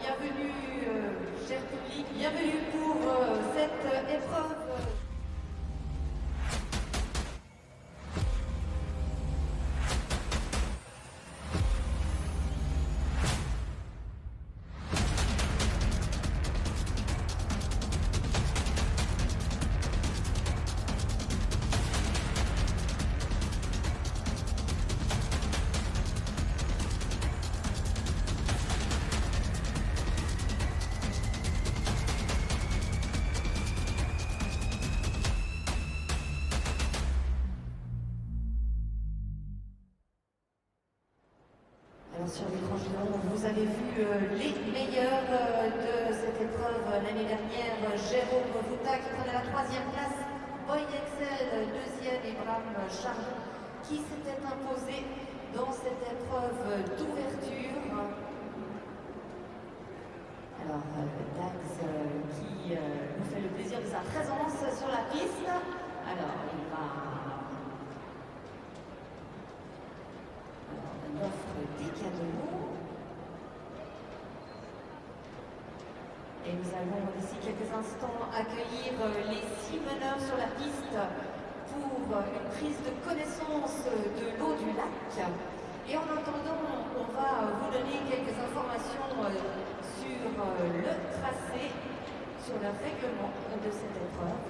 bienvenue, cher public, bienvenue pour cette épreuve. Sur l'écran géant, vous avez vu les meilleurs de cette épreuve l'année dernière. Jérôme Voutaz qui prenait la 3e place, Boy Excel 2e et Bram Chardon qui s'était imposé dans cette épreuve d'ouverture. Alors Dax qui nous fait le plaisir de sa présence sur la piste. Alors il va... On offre des cadeaux. Et nous allons d'ici quelques instants accueillir les 6 meneurs sur la piste pour une prise de connaissance de l'eau du lac. Et en attendant, on va vous donner quelques informations sur le tracé, sur le règlement de cette épreuve.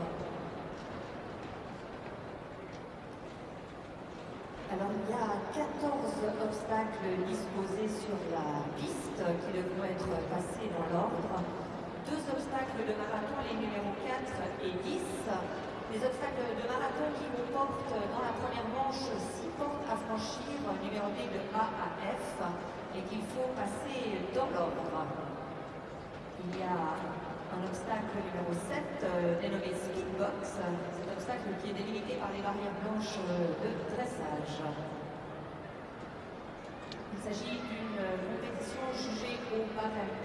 Alors il y a 14 obstacles disposés sur la piste qui devront être passés dans l'ordre. 2 obstacles de marathon, les numéros 4 et 10. Les obstacles de marathon qui comportent dans la première manche 6 portes à franchir, numérotés de A à F, et qu'il faut passer dans l'ordre. Il y a un obstacle numéro 7 dénommé Speedbox. Cet obstacle qui est délimité par les barrières blanches de dressage. Il s'agit d'une compétition jugée au barème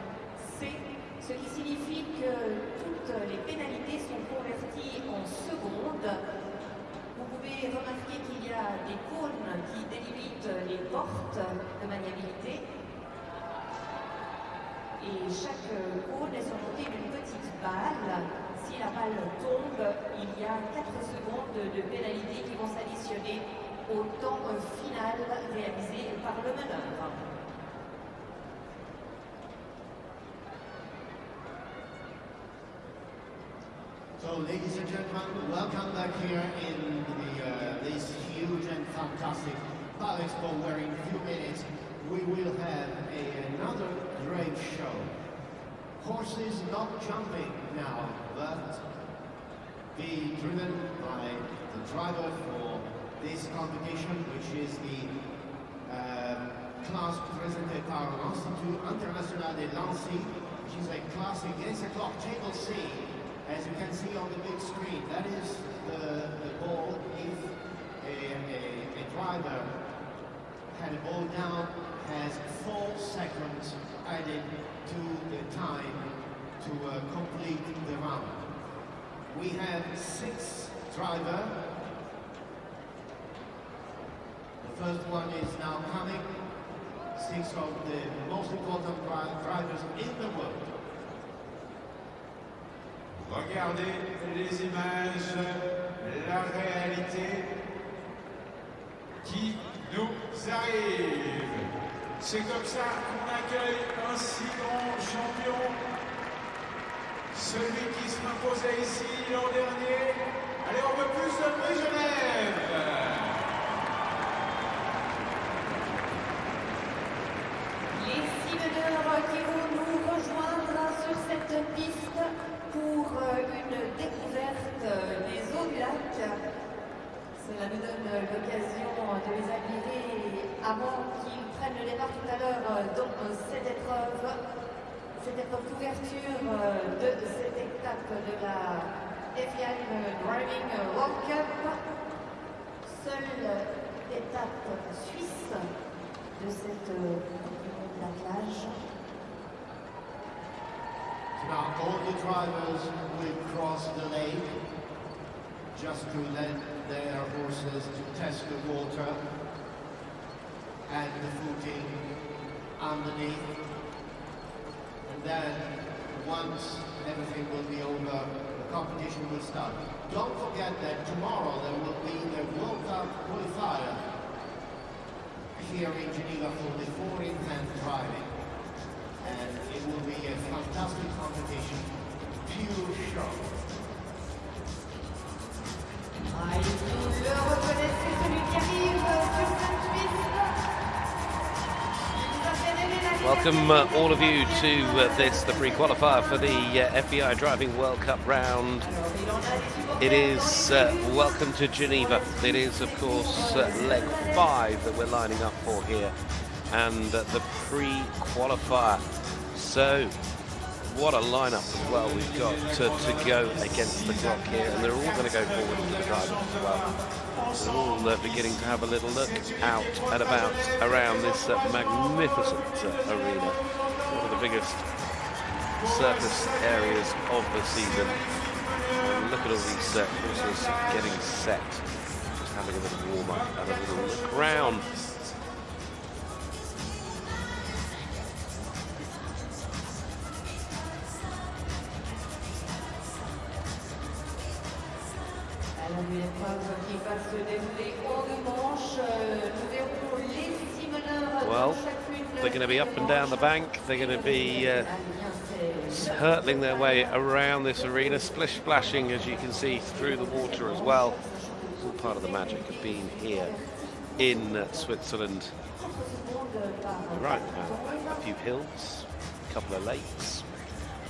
C, ce qui signifie que toutes les pénalités sont converties en secondes. Vous pouvez remarquer qu'il y a des cônes qui délimitent les portes de maniabilité. Et chaque cône est surmonté d'une petite balle. Si la balle tombe, il y a 4 secondes de pénalité qui vont s'additionner au temps final réalisé par le meneur. So, ladies and gentlemen, welcome back here in this huge and fantastic Pal Expo, where in a few minutes we will have another great show. Horses not jumping now, but being driven by the driver for this competition, which is the class presented par l'Institut International de Lancy, which is a class against the clock, table C. As you can see on the big screen, that is the ball. If a driver had a ball down, has 4 seconds added to the time to complete the round. We have 6 drivers. The first one is now coming. 6 of the most important drivers in the world. Regardez les images, la réalité qui nous arrive. C'est comme ça qu'on accueille un si grand champion, celui qui se imposait ici l'an dernier. Allez, on veut plus de prix Genève. Les 6 meneurs qui vont nous rejoindre sur cette piste pour une découverte des eaux du lac. Cela nous donne l'occasion de les admirer avant qu'ils prennent le départ tout à l'heure dans cette épreuve d'ouverture de cette étape de la FEI Driving World Cup. Seule étape suisse de cette plaquage. Now all the drivers will cross the lake just to let their horses to test the water and the footing underneath. And then, once everything will be over, the competition will start. Don't forget that tomorrow there will be the World Cup qualifier here in Geneva for the 4-in-hand driving. And it will be a fantastic competition, pure show. Ah, le reconnaissez, celui qui arrive sur cette piste. Il nous a fait rêver la Welcome all of you to this, the pre-qualifier for the FEI Driving World Cup round. It is welcome to Geneva. It is, of course, leg 5 that we're lining up for here, and the pre-qualifier. So, what a lineup as well we've got to go against the clock here, and they're all going to go forward into the drivers as well. They're all beginning to have a little look out and about around this magnificent arena, one of the biggest circus areas of the season. And look at all these horses getting set, just having a little warm up and a little look around. Une épreuve qui va se dérouler en manche. Nous verrons les 6 meneurs. Well, they're going to be up and down the bank. They're going to be hurtling their way around this arena, splish-splashing, as you can see, through the water as well. It's all part of the magic of being here in Switzerland. Right, a few hills, a couple of lakes,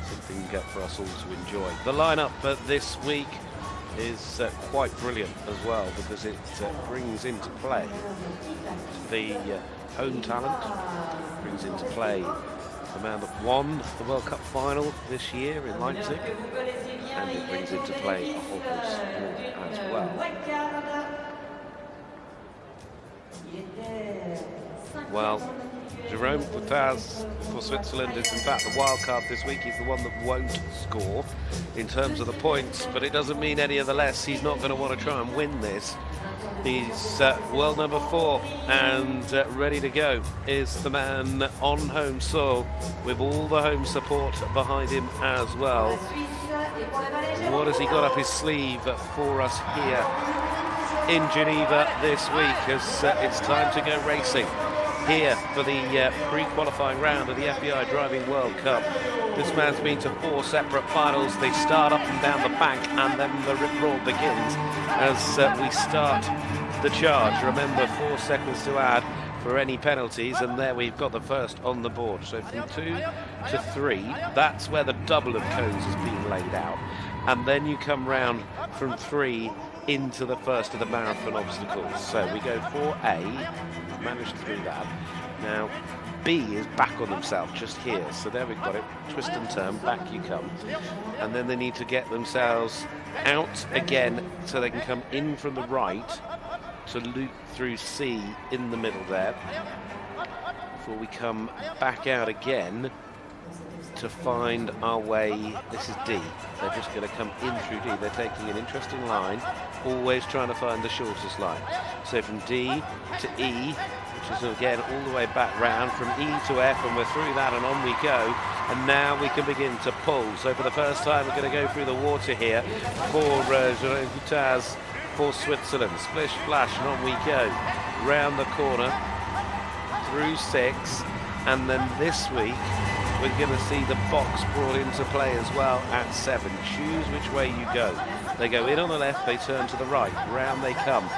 something for us all to enjoy. The lineup this week is quite brilliant as well, because it brings into play the home talent, brings into play the man that won the World Cup final this year in Leipzig, and it brings into play a whole host more as well. Well, Jérôme Voutaz for Switzerland is in fact the wild card this week. He's the one that won't score in terms of the points, but it doesn't mean any of the less he's not going to want to try and win this. He's world number 4 and ready to go is the man on home soil with all the home support behind him as well. What has he got up his sleeve for us here in Geneva this week, as it's time to go racing here for the pre-qualifying round of the FEI Driving World Cup. This man's been to 4 separate finals. They start up and down the bank, and then the rip-roar begins as we start the charge. Remember, 4 seconds to add for any penalties, and there we've got the first on the board. So from 2 to 3, that's where the double of cones is being laid out. And then you come round from 3 into the first of the marathon obstacles. So we go for A, managed to do that. Now B is back on themselves just here, so there we've got it, twist and turn, back you come, and then they need to get themselves out again so they can come in from the right to loop through C in the middle there before we come back out again to find our way. This is D. They're just going to come in through D. They're taking an interesting line, always trying to find the shortest line. So from D to E, which is again all the way back round, from E to F, and we're through that and on we go. And now we can begin to pull. So for the first time we're going to go through the water here for Jérôme Voutaz for Switzerland. Splish splash and on we go. Round the corner, through 6, and then this week we're going to see the box brought into play as well at 7. Choose which way you go. They go in on the left, they turn to the right, round they come.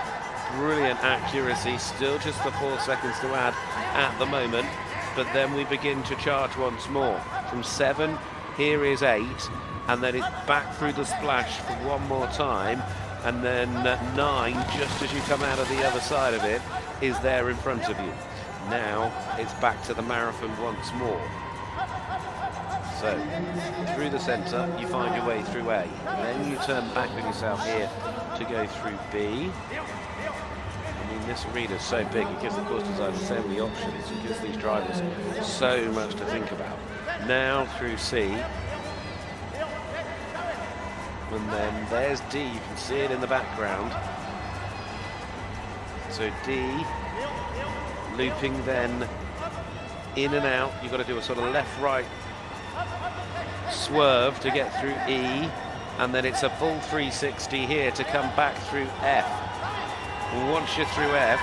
Brilliant accuracy, still just the 4 seconds to add at the moment, but then we begin to charge once more. From 7, here is 8, and then it's back through the splash for one more time, and then 9, just as you come out of the other side of it, is there in front of you. Now it's back to the marathon once more. So, through the centre, you find your way through A. Then you turn back with yourself here to go through B. I mean, this arena is so big, it gives the course designers so many options. It gives these drivers so much to think about. Now through C. And then there's D. You can see it in the background. So D, looping then in and out. You've got to do a sort of left-right swerve to get through E, and then it's a full 360 here to come back through F. And once you're through F,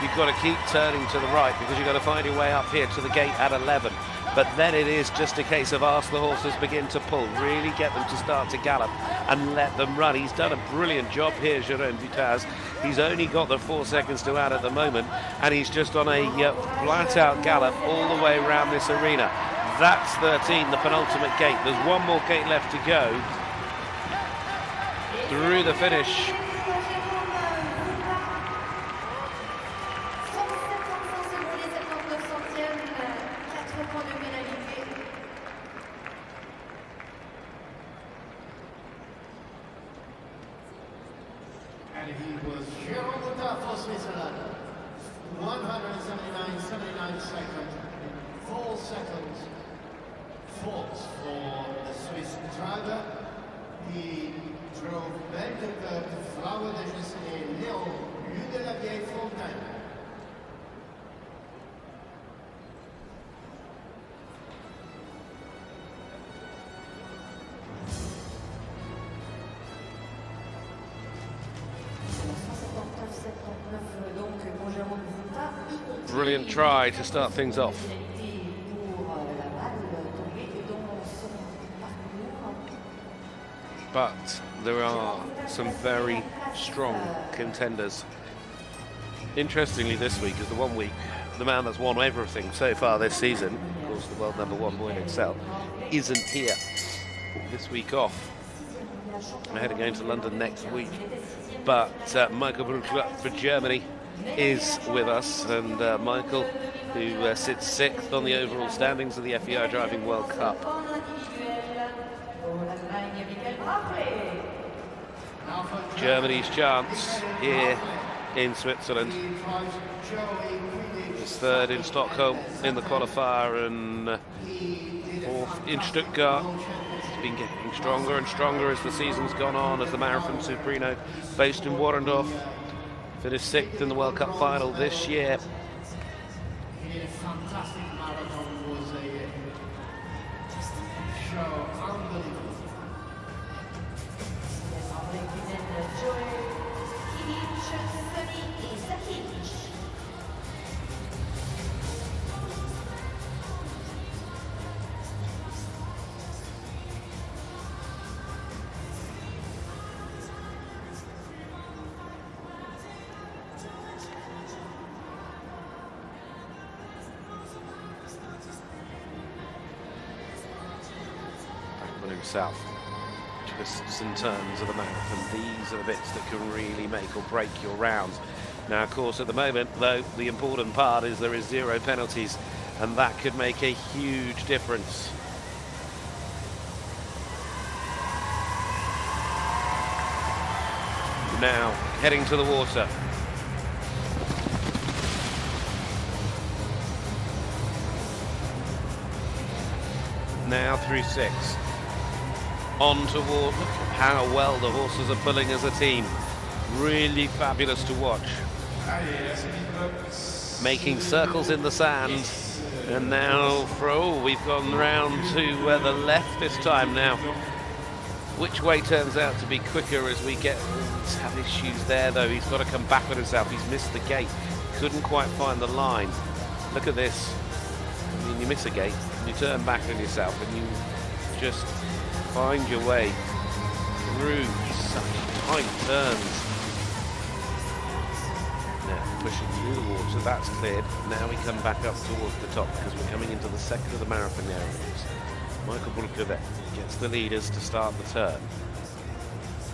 you've got to keep turning to the right because you've got to find your way up here to the gate at 11. But then it is just a case of ask the horses begin to pull, really get them to start to gallop and let them run. He's done a brilliant job here, Jérôme Voutaz. He's only got the 4 seconds to add at the moment, and he's just on a flat-out gallop all the way around this arena. That's 13, the penultimate gate. There's one more gate left to go through the finish. And he was Jérôme Voutaz for Switzerland. 179 seconds, 4 seconds, faults for the Swiss driver. He drove Belgique to Flower de Gessené, Léon, Rue de la Vieille Fontaine. Brilliant try to start things off. But there are some very strong contenders. Interestingly, this week is the one week the man that's won everything so far this season, of course the world #1 boy in Excel, isn't here. This week off. Ahead of going to London next week. But Michael Brauchle for Germany is with us, and Michael, who sits 6th on the overall standings of the FEI Driving World Cup. Germany's chance here in Switzerland. It's 3rd in Stockholm in the qualifier and 4th in Stuttgart. It's been getting stronger and stronger as the season's gone on, as the Marathon Suprino based in Warendorf finished 6th in the World Cup final this year. He did a fantastic marathon, was a show, unbelievable. Himself. Twists and turns of the marathon. These are the bits that can really make or break your rounds. Now, of course, at the moment, though, the important part is there is 0 penalties, and that could make a huge difference. Now, heading to the water. Now through 6. On toward, look at how well the horses are pulling as a team. Really fabulous to watch. Making circles in the sand. And now, we've gone round to the left this time now. Which way turns out to be quicker as we get... He's had issues there though, he's got to come back on himself. He's missed the gate, couldn't quite find the line. Look at this. I mean, you miss a gate, you turn back on yourself and you just find your way through such tight turns. Now pushing through the water, that's cleared. Now we come back up towards the top because we're coming into the second of the marathon areas. Michael Brauchle gets the leaders to start the turn.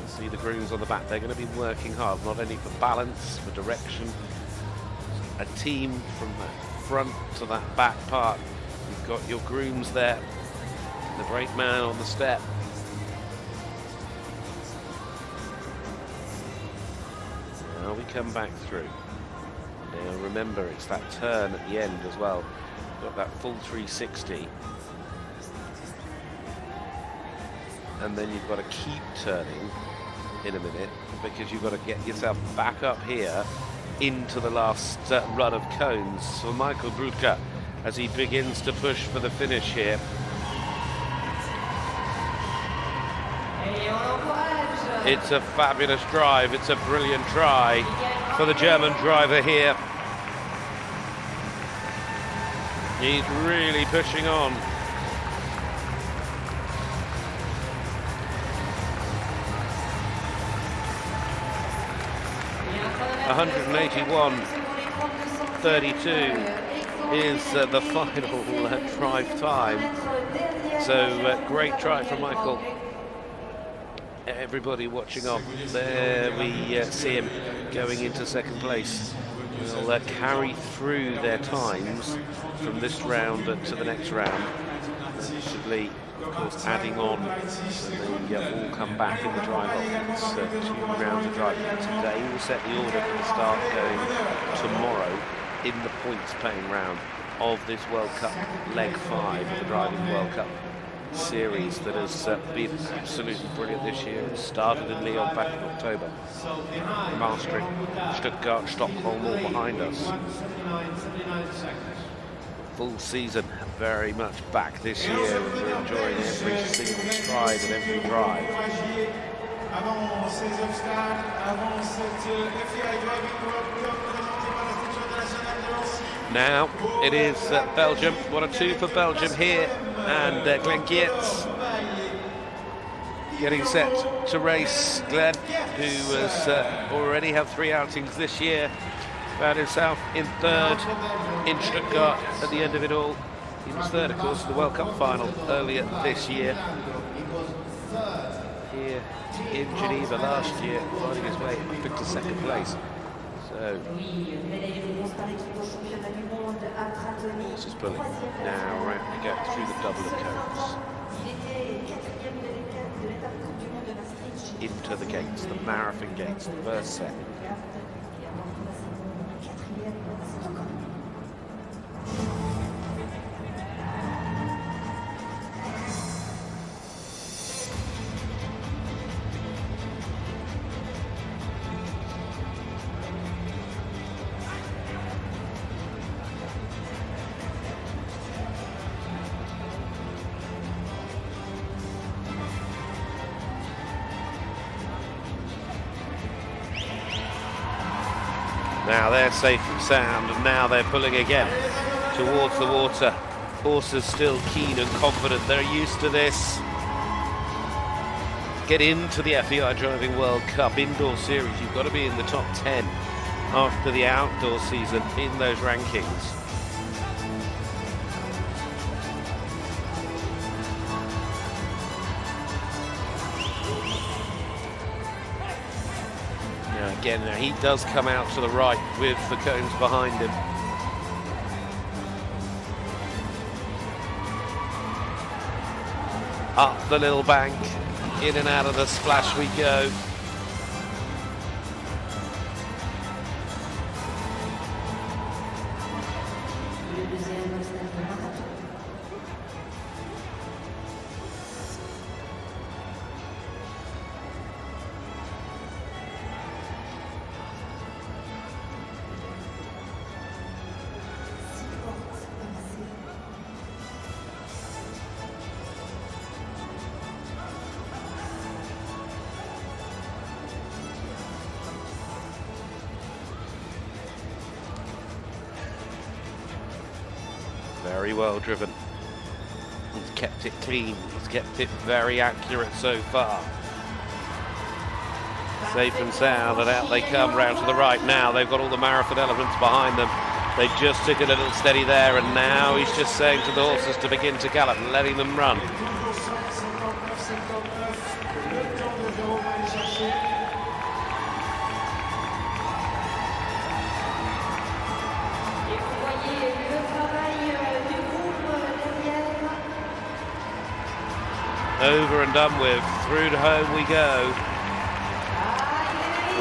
You see the grooms on the back, they're going to be working hard, not only for balance, for direction. A team from that front to that back part. You've got your grooms there, the brake man on the step. Now we come back through. Now remember, it's that turn at the end as well. Got that full 360. And then you've got to keep turning in a minute because you've got to get yourself back up here into the last run of cones for Michael Brauchle as he begins to push for the finish here. It's a fabulous drive. It's a brilliant try for the German driver here. He's really pushing on. 181.32 is the final drive time. So great try from Michael. Everybody watching on. There we see him going into second place. Will carry through their times from this round to the next round. Possibly, of course, adding on, so they all come back in the drive-off. It's 2 rounds of driving. Today we'll set the order for the start going tomorrow in the points-paying round of this World Cup leg 5 of the Driving World Cup series that has been absolutely brilliant this year. It started in Lyon back in October, mastering Stuttgart, Stockholm all behind us. Full season very much back this year, and we're enjoying every single stride and every drive. Now it is Belgium. What a 2 for Belgium here, and Geerts getting set to race. Glenn, who has already had 3 outings this year, found himself in 3rd in Stuttgart at the end of it all. He was 3rd, of course, in the World Cup final earlier this year. Here in Geneva last year, finding his way up into 2nd place. So this is brilliant. Now right, we go through the double of cones into the gates, the marathon gates, the first set. Now they're safe and sound, and now they're pulling again towards the water. Horses still keen and confident. They're used to this. Get into the FEI Driving World Cup Indoor Series. You've got to be in the top 10 after the outdoor season in those rankings. Again, now he does come out to the right with the cones behind him. Up the little bank, in and out of the splash we go. Very well driven. He's kept it clean. He's kept it very accurate so far. Safe and sound, and out they come round to the right now. They've got all the marathon elements behind them. They just took a little steady there, and now he's just saying to the horses to begin to gallop, letting them run. Over and done with, through to home we go.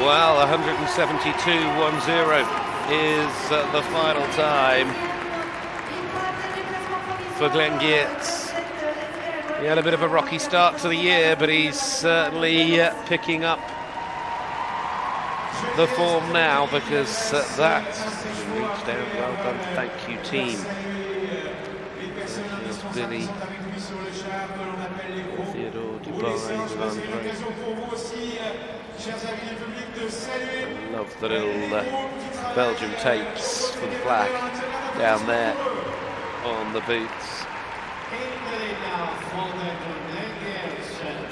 Well, 172.10 is the final time for Glenn Geerts. He had a bit of a rocky start to the year, but he's certainly picking up the form now, because that reached down. Well done, thank you team. Billy, Theodore, Dubai, Van I love the little Belgium tapes for the flag down there on the boots.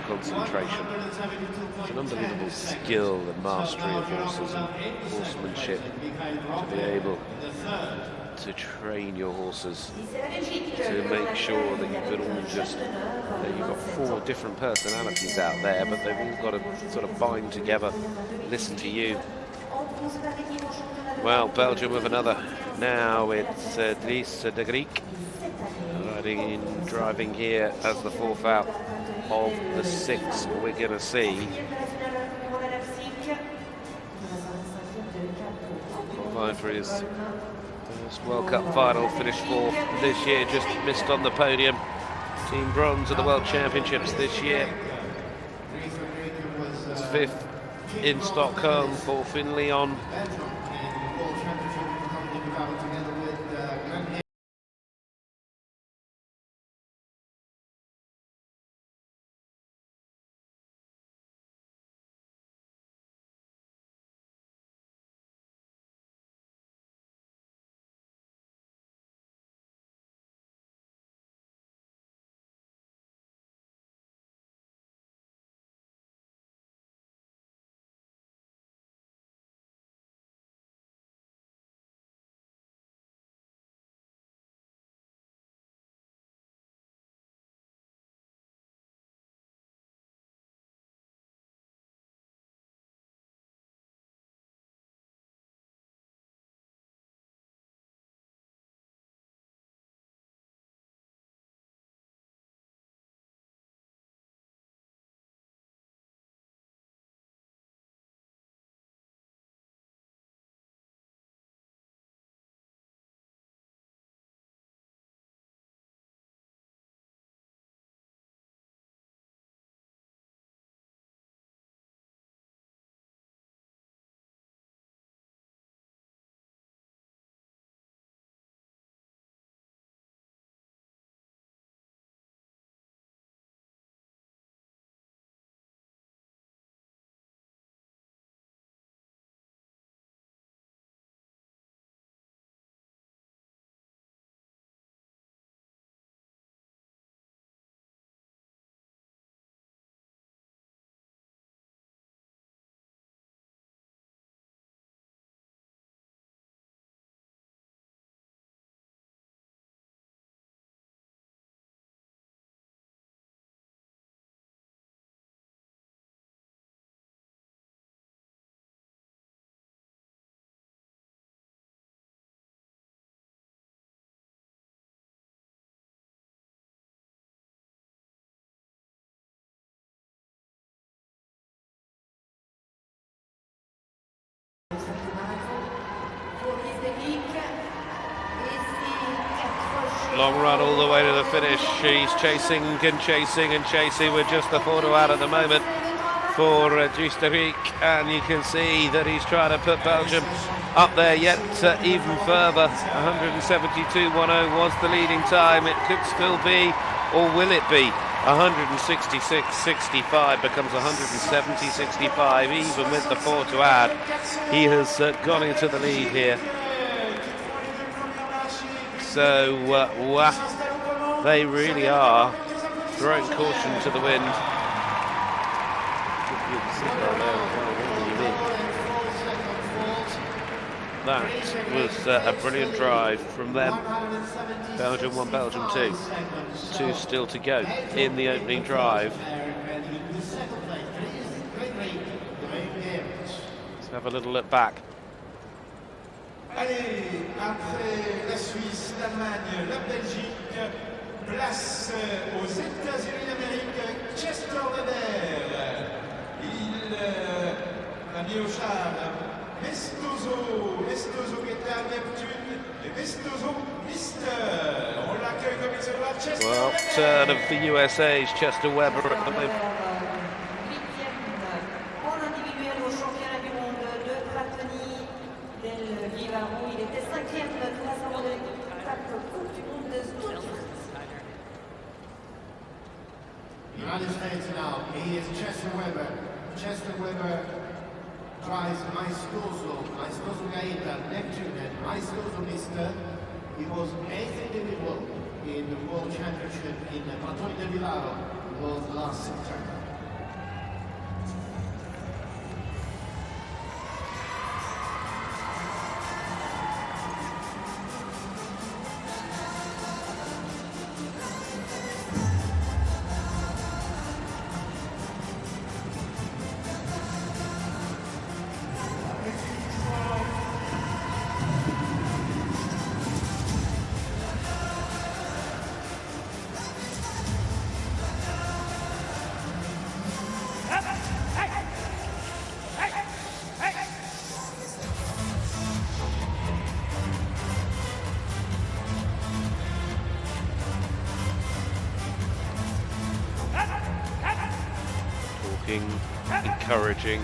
Concentration. It's an unbelievable skill and mastery of horses and horsemanship to be able to train your horses to make sure that you could all just, you've got 4 different personalities out there, but they've all got to sort of bind together, listen to you. Well, Belgium with another. Now it's Dries Degrieck driving here as the 4th out of the 6 we're going to see. Qualifying for his first World Cup final, finished 4th this year, just missed on the podium. Team bronze at the World Championships this year. It's 5th in Stockholm, 4th in Lyon. Long run all the way to the finish. He's chasing and chasing and chasing with just the 4 out at the moment for Dries Degrieck, and you can see that he's trying to put Belgium up there yet even further. 172.10 was the leading time. It could still be, or will it be, 166.65 becomes 170.65 even with the 4 to add. He has gone into the lead here. So they really are throwing caution to the wind. That was a brilliant drive from them. Belgium 1, Belgium 2. 2 still to go in the opening drive. Let's have a little look back. Allez, après la Suisse, l'Allemagne, la Belgique, place aux États-Unis d'Amérique, Chester Leder. Il a mis au char Mestoso qui était à Neptune, et Mestoso Mister. On l'accueille comme il se doit, Chester. Well, turn of the USA's Chester Webber at the moment. United States now, he is Chester Weber. Chester Weber drives Maestoso Gaeta, Neptune, and Maestoso Mister. He was 8th individual in the World Championship in Pratoni de Villaro. It was last September. Encouraging.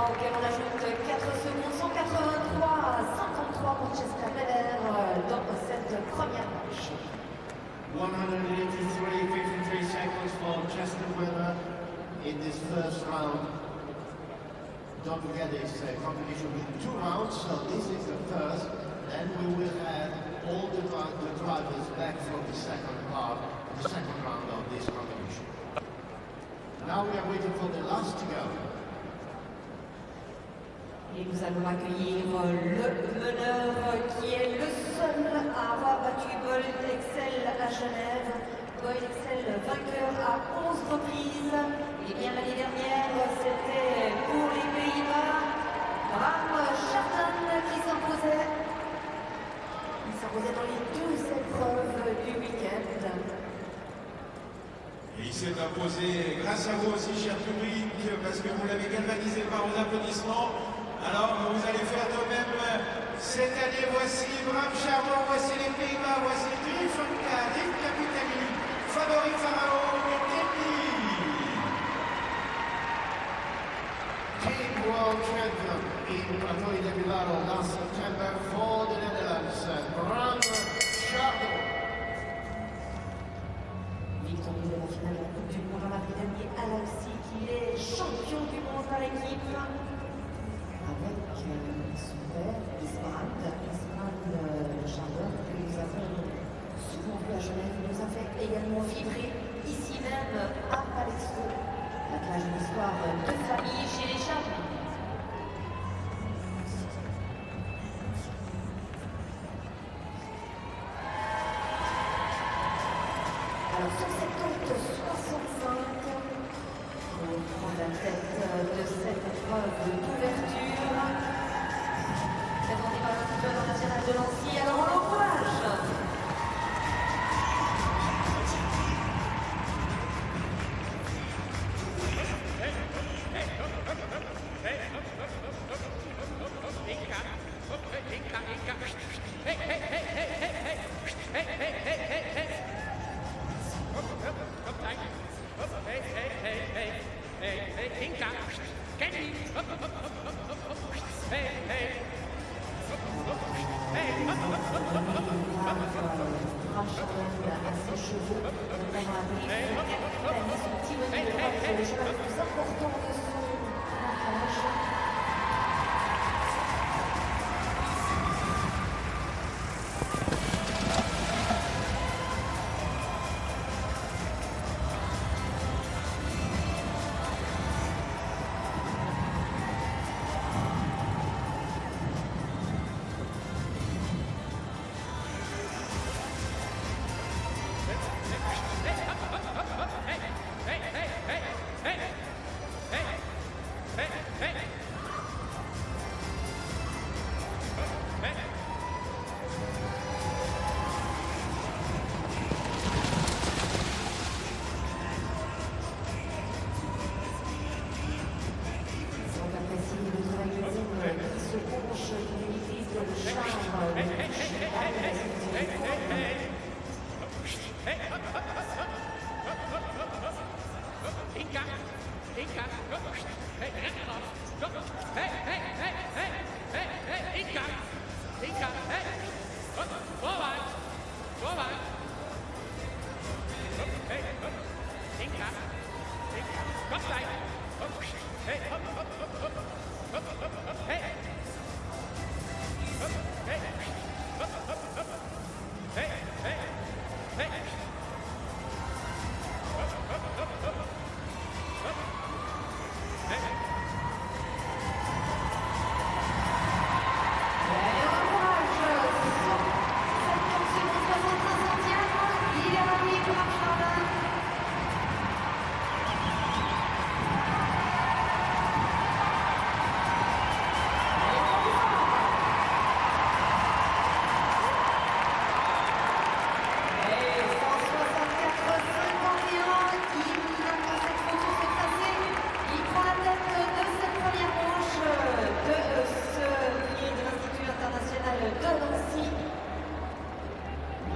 auquel on ajoute 4 secondes, 183 à 53 pour Chester dans cette première manche. 183.53 seconds for Chester Weber in this first round. Don't forget this competition with 2 rounds, so this is the first. Then we will have all the drivers back from the second round of this competition. Now we are waiting for the last to go. Et nous allons accueillir le meneur qui est le seul à avoir battu Boyd Excel à Genève. Boyd Excel vainqueur à 11 reprises. Et bien l'année dernière, c'était pour les Pays-Bas. Bram Chardon qui s'imposait. Il s'imposait dans les 2 épreuves du week-end. Et il s'est imposé grâce à vous aussi, cher public, parce que vous l'avez galvanisé par vos applaudissements. Alors, vous allez faire de même cette année. Voici Bram Chardon, voici les Pays-Bas, voici Dries Degrieck, Dries Degrieck, Favori Pharaon, Team World Champion in Pratoni de Villaro last September for the Netherlands, Bram Chardon. Victorieux de la finale de la Coupe du Monde en avril dernier à Leipzig, il est champion du monde par l'équipe. Avec son père, Bram Chardon, que nous avons souvent vu à Genève. la tête de cette épreuve d'ouverture. Présenté par l'Institut international de Nancy. Alors on l'encourage. Bram Chardon à ses chevaux, notamment à Dries Degrieck, qui a mis son petit bonnet de droite, le cheval le plus important de son approche.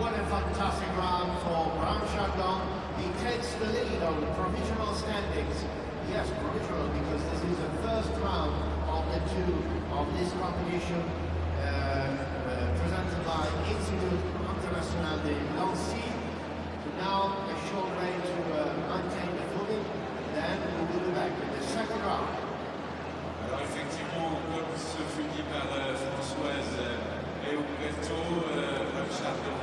What a fantastic round for Bram Chardon. He takes the lead on provisional standings. Yes, provisional, because this is the first round of the two of this competition presented by Institut International de Nancy. So now a short break to maintain the footing, then we will be back in the second round. Alors effectivement, comme ce fut dit par Françoise et Umberto, Bram Chardon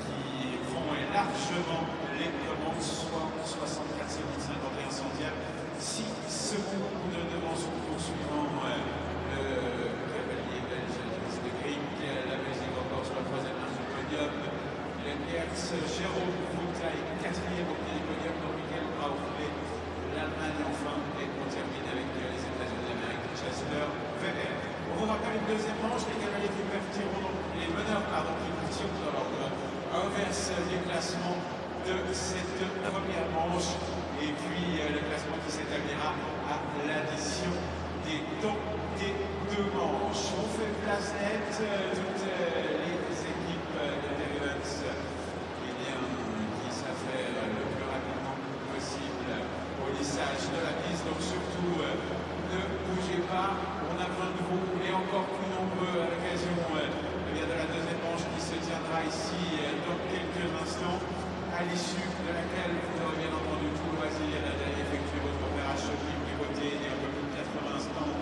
qui prend largement les commandes, soit 64 secondes 51 centièmes, 6 secondes devant son poursuivant le cavalier belge Dries Degrieck, la Belgique encore sur la troisième marche du podium, le Geerts, Jérôme Voutaz, quatrième au pied du podium pour Michael Brauchle, l'Allemagne enfin, et on termine avec les États-Unis d'Amérique, Chester, Weber. On vous rappelle une deuxième manche, les cavaliers qui partiront, les meneurs qui partiront dans l'ordre inverse du classement de cette première manche, et puis le classement qui s'établira à l'addition des temps des deux manches. On fait place nette, toutes les équipes de Geerts qui s'affairent le plus rapidement possible au lissage de la piste, donc surtout ne bougez pas, on a besoin de vous et encore plus nombreux à l'occasion de la deuxième manche qui se tiendra ici dans quelques instants, à l'issue de laquelle vous aurez bien entendu tout loisir d'aller effectuer votre opéra shopping du côté des un peu plus de 80 stands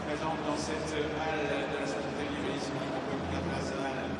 présents dans cette halle de la Société Libéralisme internationale.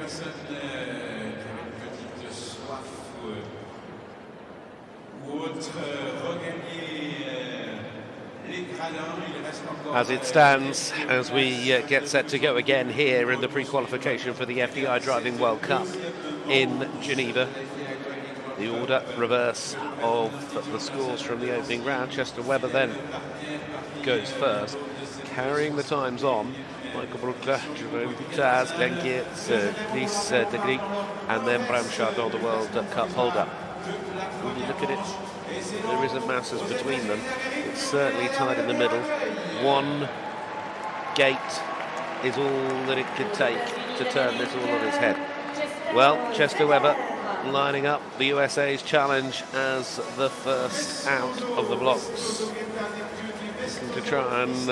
personnes qui avaient une petite soif ou autre regagner les gradins. Il reste encore. As it stands, as we get set to go again here in the pre-qualification for the FEI Driving World Cup in Geneva. The order reverse of the scores from the opening round. Chester Webber then goes first, carrying the times on. Michael Brauchle, Jérôme Voutaz, Geerts, Dries Degrieck, and then Bram Chardon, the World Cup holder. When you look at it, there isn't masses between them. It's certainly tied in the middle. One gate is all that it could take to turn this all on its head. Well, Chester Webber lining up the USA's challenge as the first out of the blocks. Looking to try and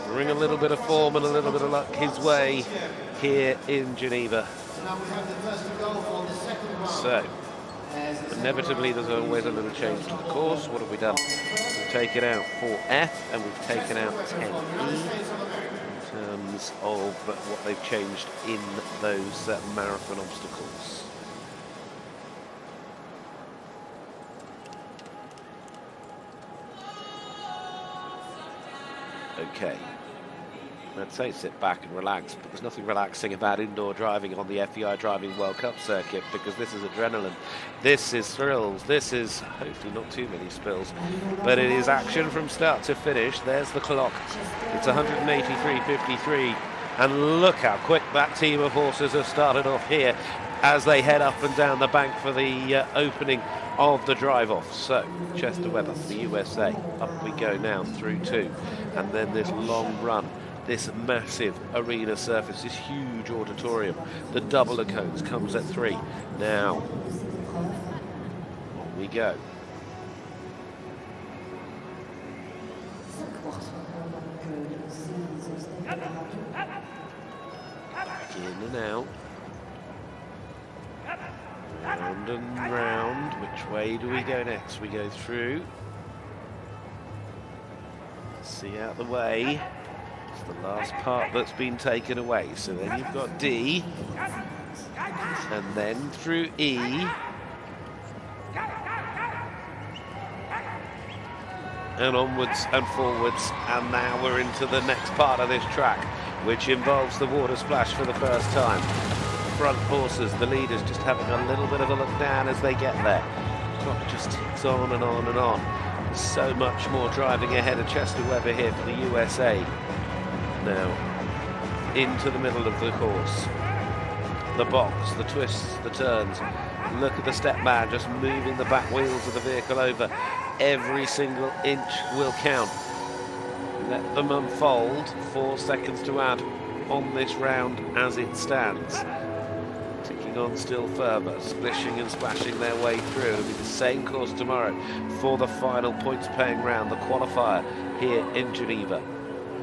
bring a little bit of form and a little bit of luck his way here in Geneva. So, inevitably there's always a little change to the course. What have we done? We've taken out 4F and we've taken out 10E in terms of what they've changed in those marathon obstacles. Okay, let's say sit back and relax, but there's nothing relaxing about indoor driving on the FEI Driving World Cup circuit, because this is adrenaline, this is thrills, this is hopefully not too many spills, but it is action from start to finish. There's the clock, it's 183.53, and look how quick that team of horses have started off here as they head up and down the bank for the opening of the drive-off. So, Chester Webber, the USA, up we go now through 2, and then this long run, this massive arena surface, this huge auditorium. The double of cones comes at 3. Now, on we go. In and out. Round and round. Which way do we go next? We go through. See out the way. It's the last part that's been taken away. So then you've got D. And then through E. And onwards and forwards. And now we're into the next part of this track, which involves the water splash for the first time. Front horses, the leaders, just having a little bit of a look down as they get there. The clock just ticks on and on and on. There's so much more driving ahead of Chester Webber here for the USA. Now, into the middle of the course. The box, the twists, the turns. Look at the step man just moving the back wheels of the vehicle over. Every single inch will count. Let them unfold. 4 seconds to add on this round as it stands. Ticking on still further, splishing and splashing their way through. It'll be the same course tomorrow for the final points paying round, the qualifier here in Geneva.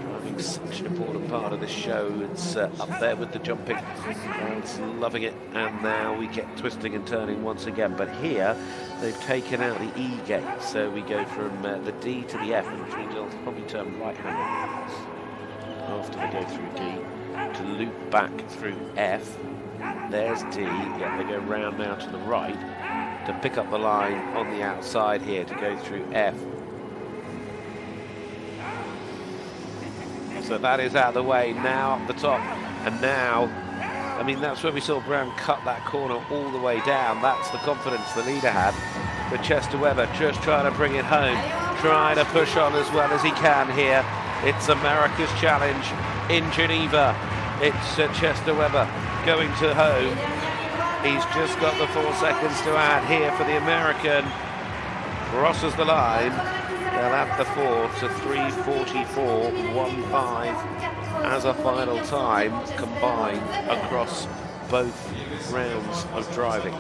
Driving such an important part of this show. It's up there with the jumping. Crowd's loving it, and now we get twisting and turning once again. But here they've taken out the E gate, so we go from the D to the F, which means they'll probably turn right-handed after they go through D to loop back through F. There's D, yeah, they go round now to the right to pick up the line on the outside here to go through F. So that is out of the way, now up the top, and now, I mean, that's where we saw Brown cut that corner all the way down. That's the confidence the leader had. But Chester Webber just trying to bring it home, trying to push on as well as he can here. It's America's challenge in Geneva. It's Chester Webber going to home. He's just got the 4 seconds to add here for the American. Crosses the line. They'll add the 4 to 3:44.15 as a final time combined across both rounds of driving.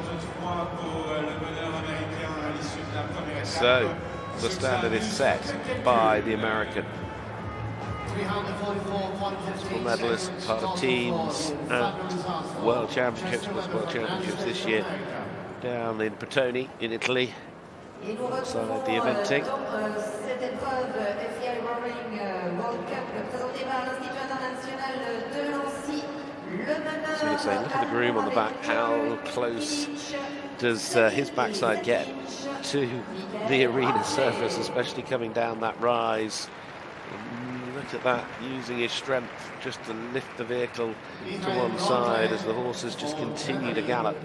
So the standard is set by the American. Full medalist, part of teams at World Championships, World Championships this year down in Bertone in Italy, alongside the eventing. Cette épreuve FEI World Cup présentée par l'Institut international de Nancy, was going to say, look at the groom on the back. How close does his backside get to the arena surface, especially coming down that rise? Look at that, using his strength just to lift the vehicle to one side as the horses just continue to gallop.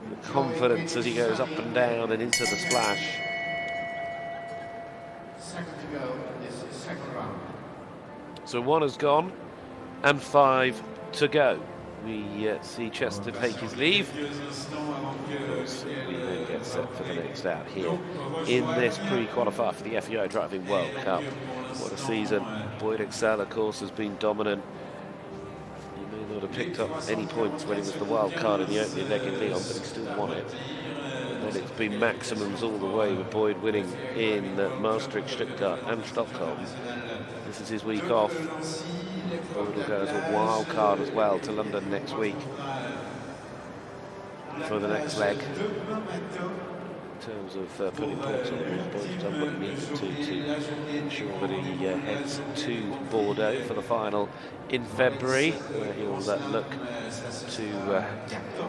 The confidence as he goes up and down and into the splash. Second to go, this is the second round. So 1 has gone and 5 to go. We see Chester take his leave. We then get set for the next out here in this pre-qualifier for the FEI Driving World Cup. What a season. Boyd Excel, of course, has been dominant. He may not have picked up any points when he was the wild card in the opening leg in Lyon, but he still won it. And then it's been maximums all the way, with Boyd winning in Maastricht, Stuttgart and Stockholm. This is his week off. Boyd will go as a wild card as well to London next week for the next leg. In terms of putting points on him, Boyd's done what he needed to ensure that he heads to Bordeaux for the final in February, where he'll look to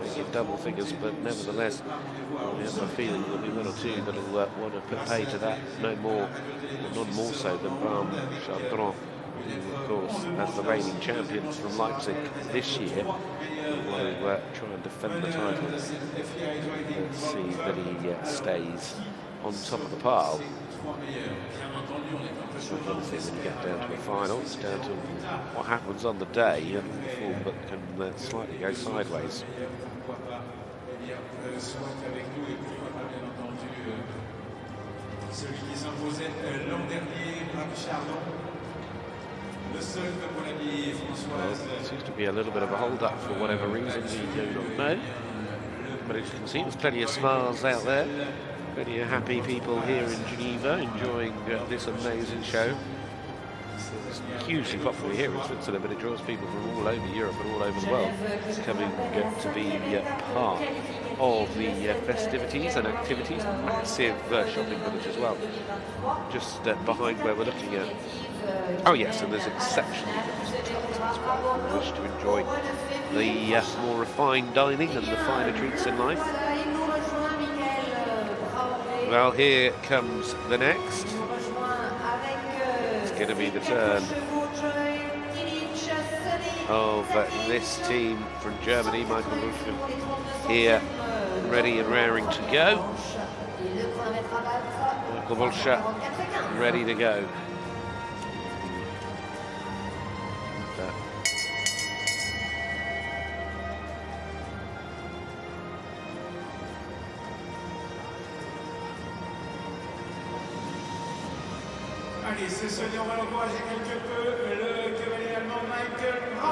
make it double figures, but nevertheless, I have a feeling there'll be 1 or 2 that'll want to put pay to that, no more, or none more so than Bram Chardon, who, of course, as the reigning champion from Leipzig this year, will try and defend the title. Let's see that he stays on top of the pile. It's not going to see when you get down to a final. It's down to what happens on the day and the form that can slightly go sideways. Well, there seems to be a little bit of a hold-up for whatever reason, we do not know. But as you can see, there's plenty of smiles out there. Plenty of happy people here in Geneva enjoying this amazing show. It's hugely popular here in Switzerland, but it draws people from all over Europe and all over the world coming to be part of the festivities and activities. Massive shopping village as well, just behind where we're looking at. Oh yes, and there's exceptionally good hospitality as well. If you wish to enjoy the more refined dining and the finer treats in life. Well, here comes the next. It's going to be the turn of this team from Germany. Michael Brauchle here, ready and raring to go. Michael Brauchle ready to go.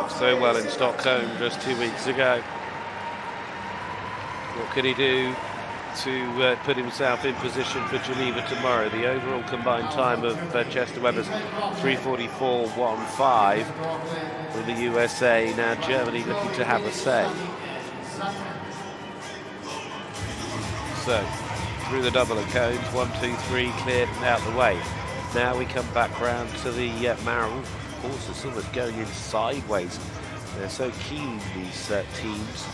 So well in Stockholm just 2 weeks ago. What can he do to put himself in position for Geneva tomorrow? The overall combined time of Chester Webber's 3:44.15 from the USA. Now Germany looking to have a say. So through the double of cones, 1, 2, 3, cleared and out the way. Now we come back round to the Marrow. Horses sort of going in sideways. They're so keen, these teams.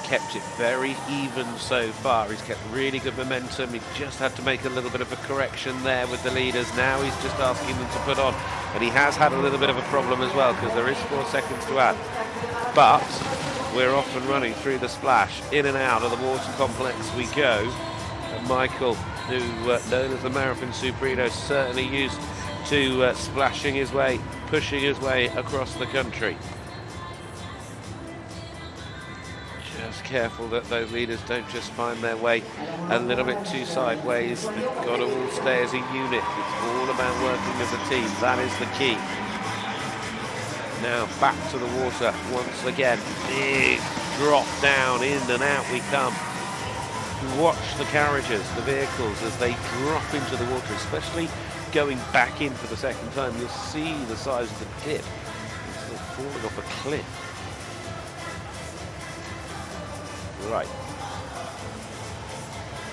Kept it very even so far. He's kept really good momentum. He just had to make a little bit of a correction there with the leaders. Now he's just asking them to put on, and he has had a little bit of a problem as well, because there is 4 seconds to add. But we're off and running through the splash. In and out of the water complex we go. And Michael, who known as the Marathon Supremo, certainly used to splashing his way, pushing his way across the country. Just careful that those leaders don't just find their way a little bit too sideways. They've got to all stay as a unit. It's all about working as a team. That is the key. Now back to the water once again. Big drop down, in and out we come. Watch the carriages, the vehicles, as they drop into the water, especially going back in for the second time. You'll see the size of the dip. It's like falling off a cliff. Right.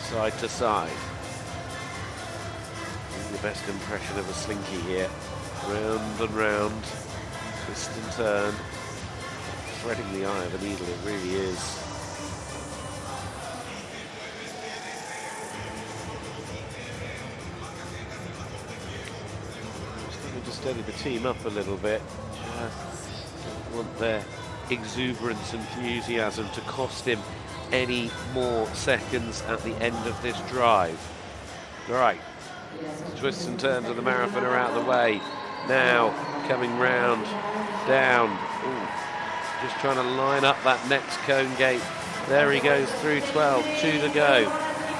Side to side. The best impression of a slinky here. Round and round. Twist and turn. Threading the eye of the needle, it really is. Just going to steady the team up a little bit. Just don't want their exuberance, enthusiasm to cost him any more seconds at the end of this drive. Right. Twists and turns of the marathon are out of the way. Now coming round, down. Ooh. Just trying to line up that next cone gate. There he goes through 12, 2 to go.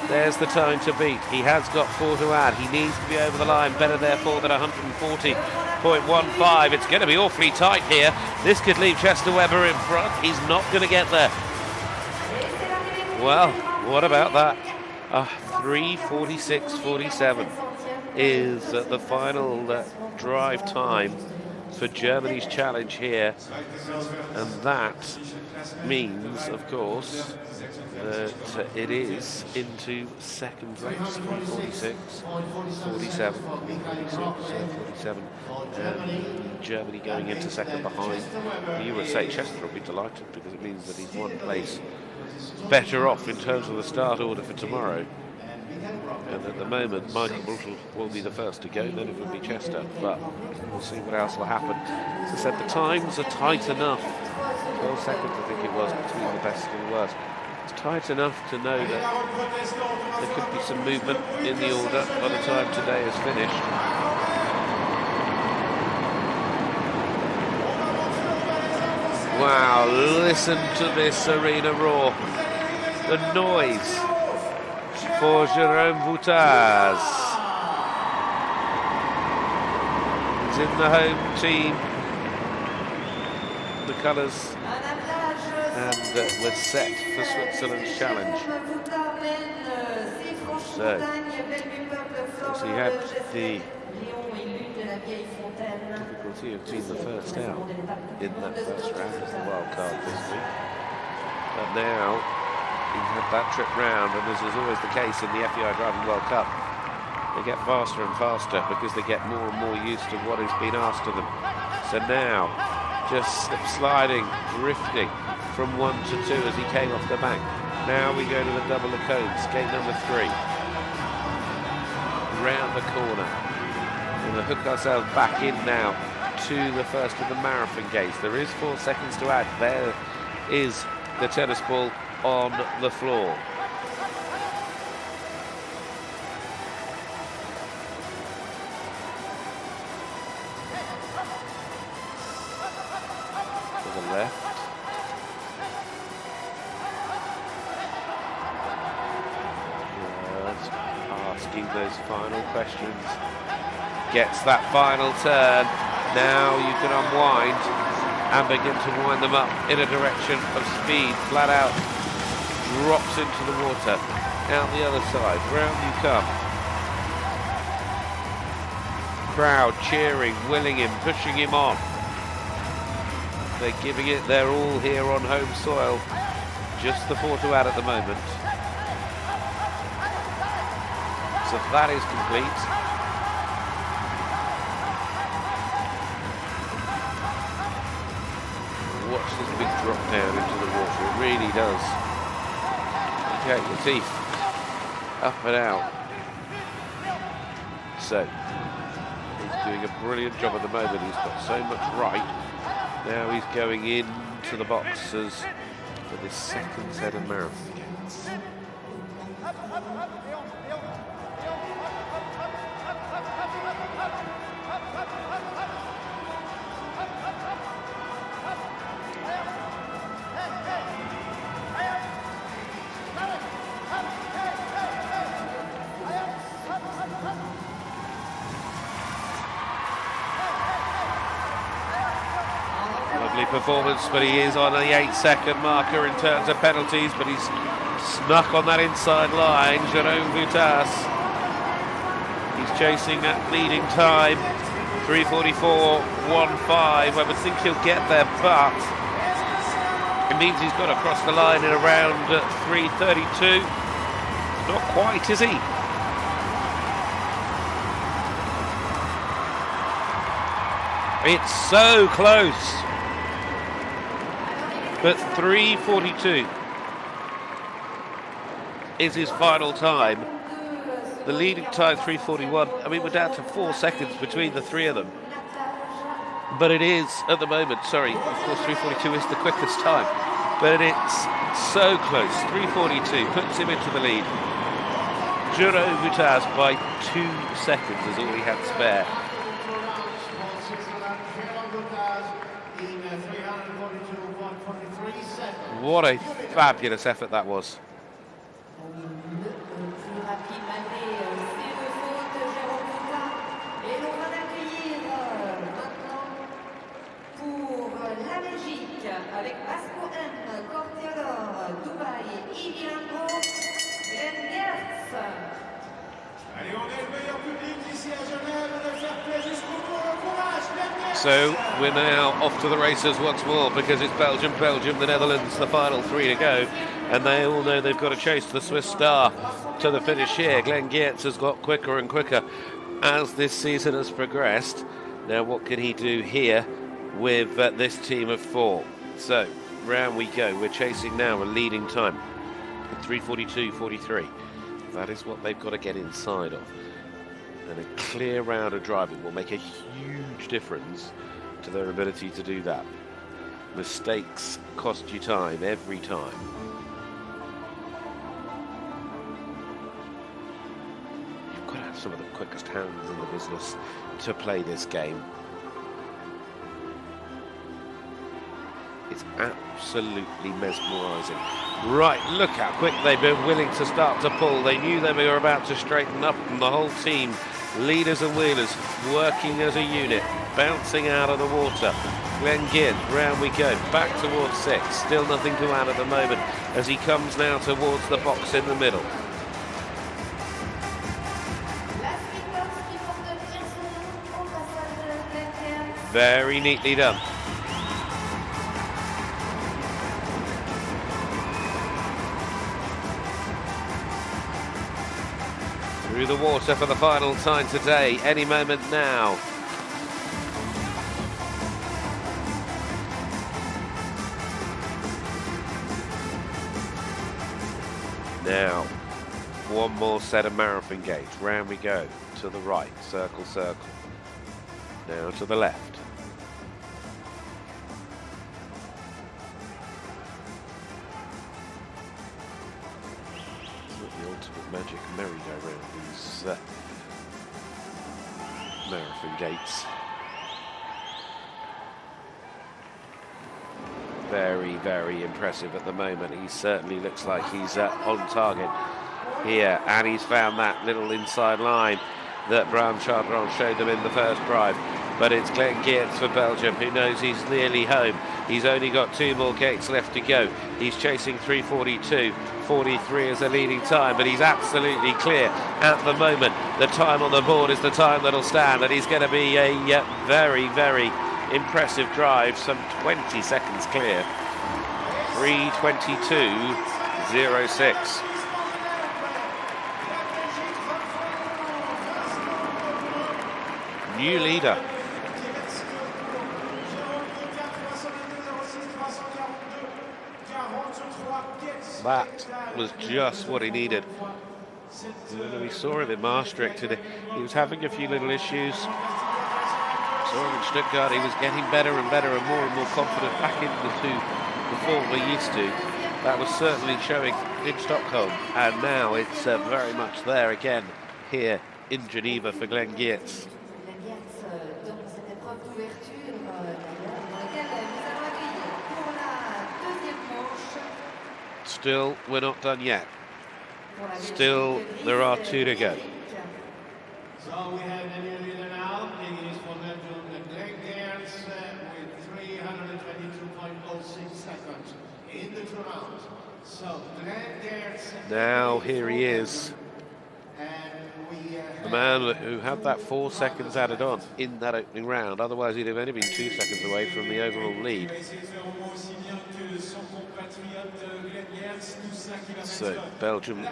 There's the time to beat. He has got 4 to add. He needs to be over the line. Better therefore than 140.15. It's going to be awfully tight here. This could leave Chester Webber in front. He's not going to get there. Well, what about that? 3:46.47 is the final drive time for Germany's challenge here, and that means, of course, that it is into second place. 3:46.47, 47. Germany going into second behind the USA. Chester will be delighted because it means that he's one place better off in terms of the start order for tomorrow. And at the moment, Michael Brauchle will be the first to go, then it will be Chester, but we'll see what else will happen. As I said, the times are tight enough. 12 seconds, I think it was, between the best and the worst. It's tight enough to know that there could be some movement in the order by the time today is finished. Wow, listen to this arena roar. The noise for Jérôme Voutaz. He's in the home team. The colours, and we're set for Switzerland's challenge. So he had the difficulty of being the first out in that first round of the wild card this week. But now he's had that trip round, and as is always the case in the FEI Driving World Cup, they get faster and faster because they get more and more used to what has been asked of them. So now, just slip sliding, drifting from 1 to 2 as he came off the bank. Now we go to the double of cones, gate number 3. Round the corner. We're going to hook ourselves back in now to the first of the marathon gates. There is 4 seconds to add. There is the tennis ball on the floor. To the left. Just asking those final questions. Gets that final turn. Now you can unwind and begin to wind them up in a direction of speed. Flat out drops into the water. Out the other side. Round you come. Crowd cheering, willing him, pushing him on. They're giving it their all here on home soil. Just the 4 to add at the moment. So that is complete. Watch this big drop down into the water. It really does. You out your teeth. Up and out. So he's doing a brilliant job at the moment. He's got so much right. Now he's going into the boxes for this second set of marathon gates. Performance, but he is on the 8-second marker in terms of penalties, but he's snuck on that inside line. Jérôme Voutaz, he's chasing that leading time, 3:44.15. I would think he'll get there, but It means he's got to cross the line in around 3:32. Not quite, is he? It's so close. But 3:42 is his final time. The leading time 3:41. I mean, we're down to 4 seconds between the three of them. But it is, at the moment, sorry, of course 3:42 is the quickest time. But it's so close. 3:42 puts him into the lead. Jérôme Voutaz by 2 seconds is all he had spare. What a fabulous effort that was. So we're now off to the races once more, because it's Belgium, the Netherlands, the final 3 to go, and they all know they've got to chase the Swiss star to the finish here. Geerts has got quicker and quicker as this season has progressed. Now what can he do here with this team of 4? So round we go. We're chasing now a leading time at 3:42.43. That is what they've got to get inside of. And a clear round of driving will make a huge difference to their ability to do that. Mistakes cost you time every time. You've got to have some of the quickest hands in the business to play this game. It's absolutely mesmerising. Right, look how quick they've been willing to start to pull. They knew they were about to straighten up, and the whole team, leaders and wheelers, working as a unit, bouncing out of the water. Geerts, round we go, back towards 6. Still nothing to add at the moment as he comes now towards the box in the middle. Very neatly done. Through the water for the final time today, any moment now. Now, one more set of marathon gates. Round we go, to the right, circle, circle. Now to the left. The ultimate magic merry-go-round, these marathon gates. Very, very impressive at the moment. He certainly looks like he's on target here, and he's found that little inside line that Bram Chardon showed them in the first drive. But it's Geerts for Belgium, who knows he's nearly home. He's only got 2 more gates left to go. He's chasing 3:42.43 as a leading time, but he's absolutely clear at the moment. The time on the board is the time that'll stand, and he's going to be a very, very impressive drive, some 20 seconds clear. 3:22.06. New leader. That was just what he needed. We saw him in Maastricht today. He was having a few little issues. Saw him in Stuttgart. He was getting better and better and more confident back into the form we're used to. That was certainly showing in Stockholm, and now it's very much there again here in Geneva for Geerts. Still, we're not done yet. Still, there are 2 to go. So we have the new leader now. It is for Belgium, Geerts with 322.06 seconds in the 2 rounds. So Geerts. Now here he is. The man who had that 4 seconds added on in that opening round. Otherwise, he'd have only been 2 seconds away from the overall lead. So, Belgium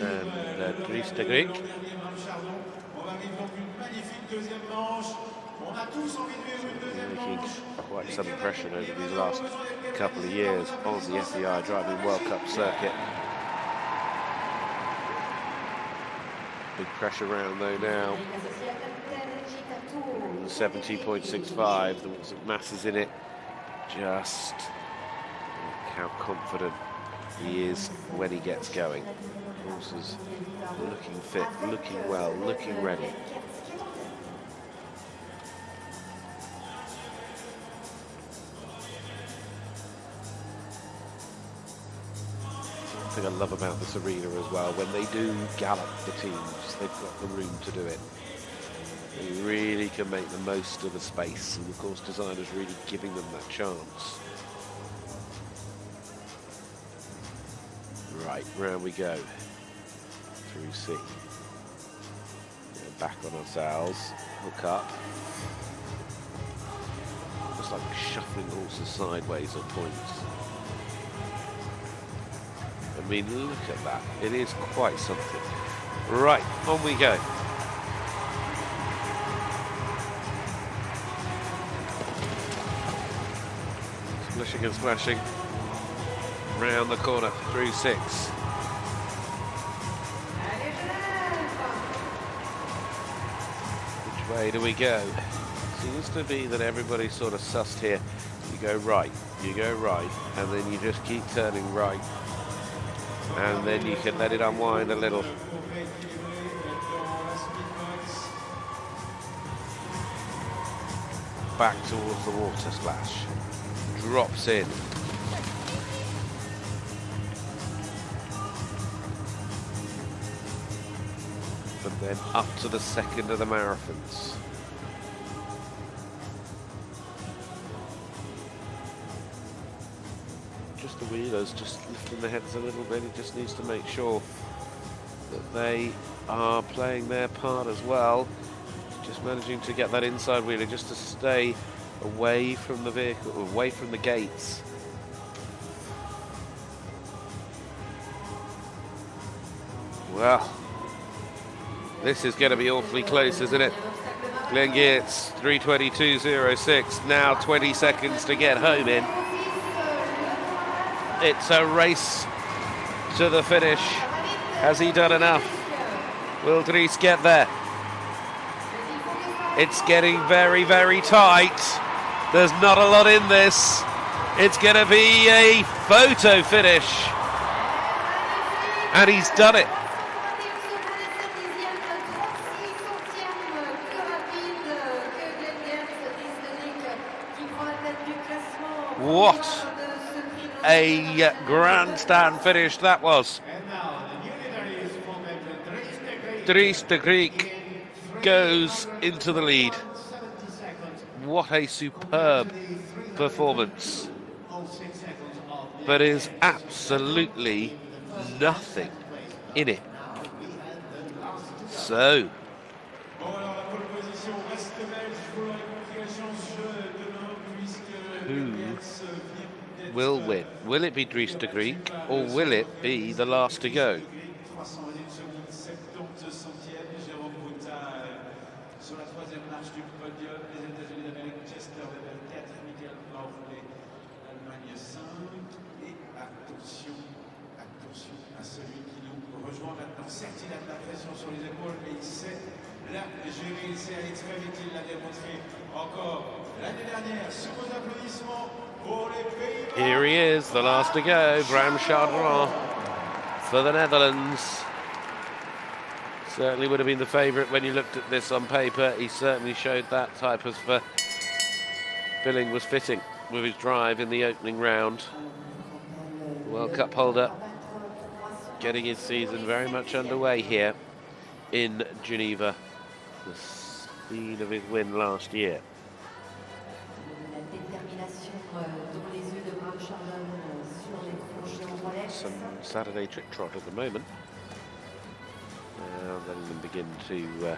and Dries Degrieck. Making quite some impression over these last couple of years on the FEI Driving World Cup circuit. Big pressure round though now. 70.65, there wasn't masses in it. Just look how confident he is when he gets going. Horse is looking fit, looking well, looking ready. Something I love about this arena as well, when they do gallop the teams, they've got the room to do it. They really can make the most of the space, and of course designers really giving them that chance. Right, round we go. Through C. Back on ourselves, hook up. Just like shuffling horses sideways at points. I mean, look at that. It is quite something. Right, on we go. Splishing and splashing. Round the corner, through 6. Which way do we go? Seems to be that everybody's sort of sussed here. You go right, and then you just keep turning right. And then you can let it unwind a little. Back towards the water splash. Drops in. And then up to the second of the marathons. Just the wheelers, just lifting the heads a little bit. He just needs to make sure that they are playing their part as well. Just managing to get that inside wheeler just to stay away from the vehicle, away from the gates. Well, this is going to be awfully close, isn't it? Geerts, 3:22.06, now 20 seconds to get home in. It's a race to the finish. Has he done enough? Will Dries get there? It's getting very, very tight. There's not a lot in this. It's going to be a photo finish. And he's done it. What a grandstand finish that was. Dries Degrieck goes into the lead. What a superb performance. But is absolutely nothing in it. So, who will win? Will it be Dries Degrieck or will it be the last to go? Jérôme Voutaz sur la 3e marche du podium, les États-Unis d'Amérique, Chester level 4, Michael Brauchle, Allemagne 5. Et attention à celui qui nous rejoint maintenant. Certes, il a de la pression sur les épaules, mais il sait la gérer, il sait aller très vite, il l'a démontré encore l'année dernière. Sur vos applaudissements pour les Pays-Bas. Here he is, the last to go, Bram Chardon for the Netherlands. Certainly would have been the favourite when you looked at this on paper. He certainly showed that type of billing was fitting with his drive in the opening round. World Cup holder getting his season very much underway here in Geneva, the scene of his win last year. Some Saturday trick trot at the moment. Now letting them begin to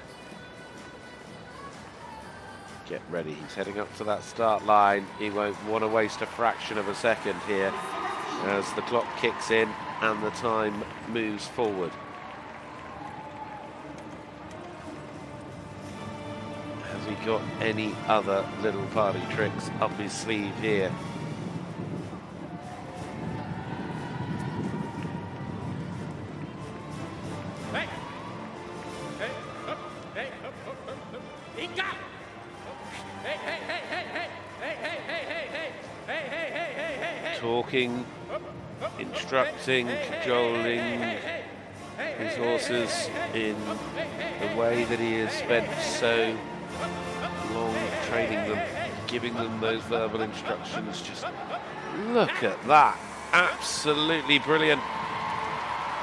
get ready. He's heading up to that start line. He won't want to waste a fraction of a second here as the clock kicks in and the time moves forward. Has he got any other little party tricks up his sleeve here? Talking, instructing, cajoling his horses in the way that he has spent so long training them, giving them those verbal instructions. Just look at that, absolutely brilliant.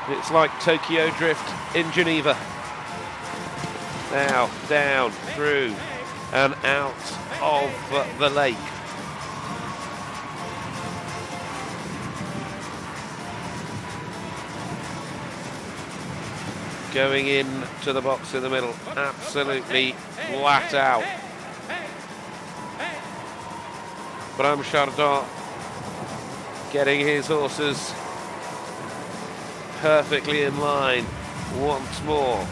It's like Tokyo Drift in Geneva. Now down, through and out of the lake. Going in to the box in the middle, absolutely flat out. Bram Chardon getting his horses perfectly in line once more.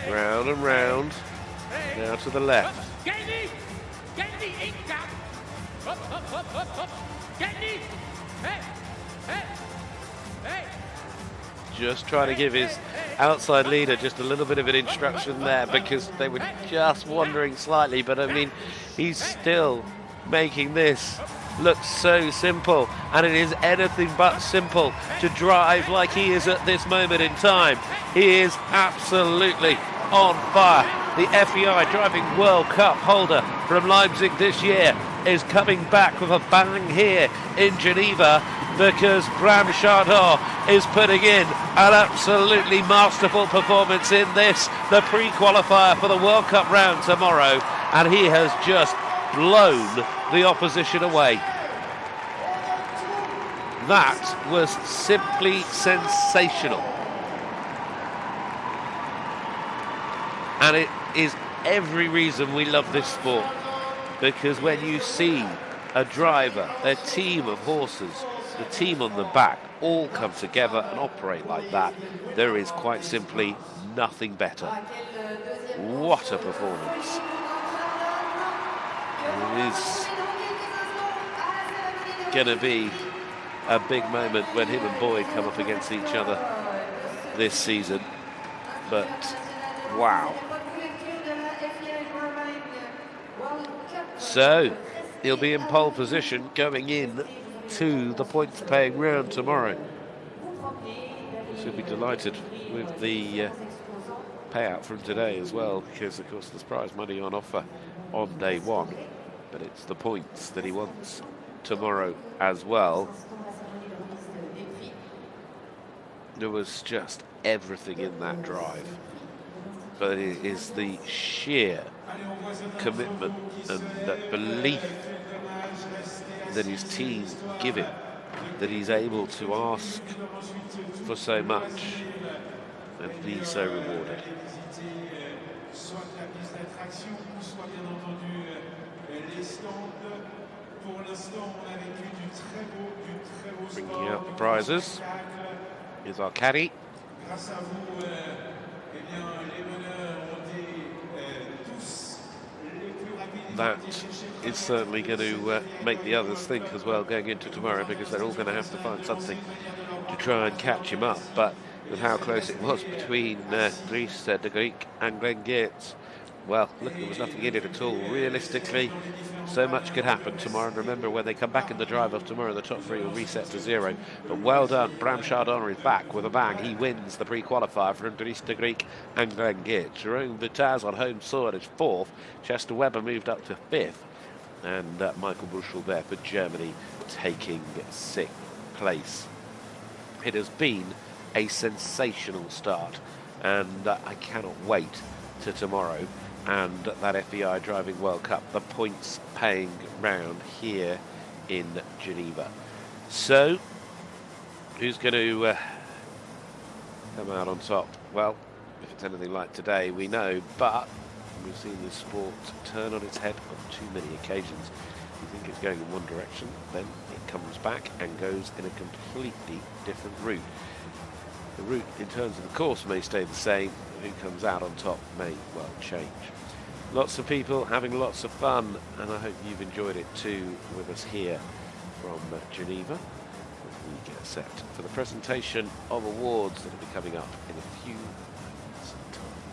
Round and round, now to the left. Just trying to give his outside leader just a little bit of an instruction there because they were just wandering slightly, but I mean, he's still making this look so simple, and it is anything but simple to drive like he is at this moment in time. He is absolutely on fire. The FEI Driving World Cup holder from Leipzig this year is coming back with a bang here in Geneva because Bram Chardon is putting in an absolutely masterful performance in this, the pre-qualifier for the World Cup round tomorrow, and he has just blown the opposition away. That was simply sensational. And it is every reason we love this sport, because when you see a driver, their team of horses, the team on the back, all come together and operate like that, there is quite simply nothing better. What a performance. It is going to be a big moment when him and Boyd come up against each other this season, but wow. So he'll be in pole position going in to the points paying round tomorrow. He'll be delighted with the payout from today as well, because of course there's prize money on offer on day one, but it's the points that he wants tomorrow as well. There was just everything in that drive, but it is the sheer commitment and that belief that his team give him that he's able to ask for so much and be so rewarded. Bringing out the prizes is our caddy. That is certainly going to make the others think as well going into tomorrow, because they're all going to have to find something to try and catch him up. But with how close it was between Dries Degrieck and Geerts, well, look, there was nothing in it at all. Realistically, so much could happen tomorrow. And remember, when they come back in the drive-off tomorrow, the top three will reset to 0. But well done, Bram Chardon is back with a bang. He wins the pre-qualifier from Dries Degrieck and Geerts. Jérôme Voutaz on home soil is 4th. Chester Webber moved up to 5th. And Michael Brauchle there for Germany taking 6th place. It has been a sensational start. And I cannot wait to tomorrow and that FEI Driving World Cup, the points paying round here in Geneva. So, who's going to come out on top? Well, if it's anything like today, we know, but we've seen this sport turn on its head on too many occasions. You think it's going in one direction, then it comes back and goes in a completely different route. The route in terms of the course may stay the same, but who comes out on top may well change. Lots of people having lots of fun, and I hope you've enjoyed it too with us here from Geneva as we get set for the presentation of awards that will be coming up in a few moments' time.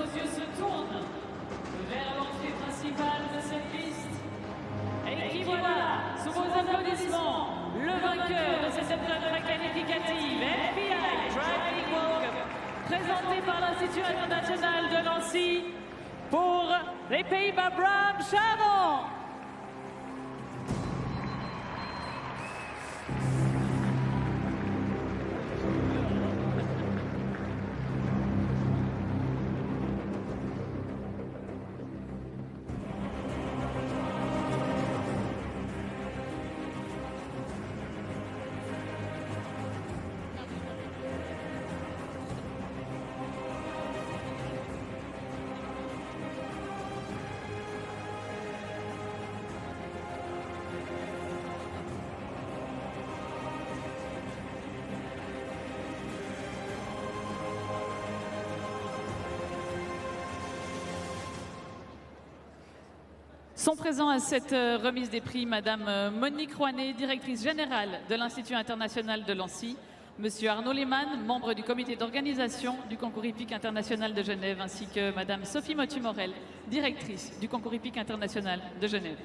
nos yeux se tournent vers l'entrée principale de cette piste. Et qui voilà, sous vos applaudissements, le vainqueur de cette épreuve qualificative, FEI Driving World Cup, présenté par l'Institut international de Nancy pour les Pays-Bas, Bram Chardon. Sont présents à cette remise des prix Madame Monique Rouanet, directrice générale de l'Institut international de Nancy, Monsieur Arnaud Lehmann, membre du comité d'organisation du concours hippique international de Genève, ainsi que Madame Sophie Motu-Morel, directrice du concours hippique international de Genève.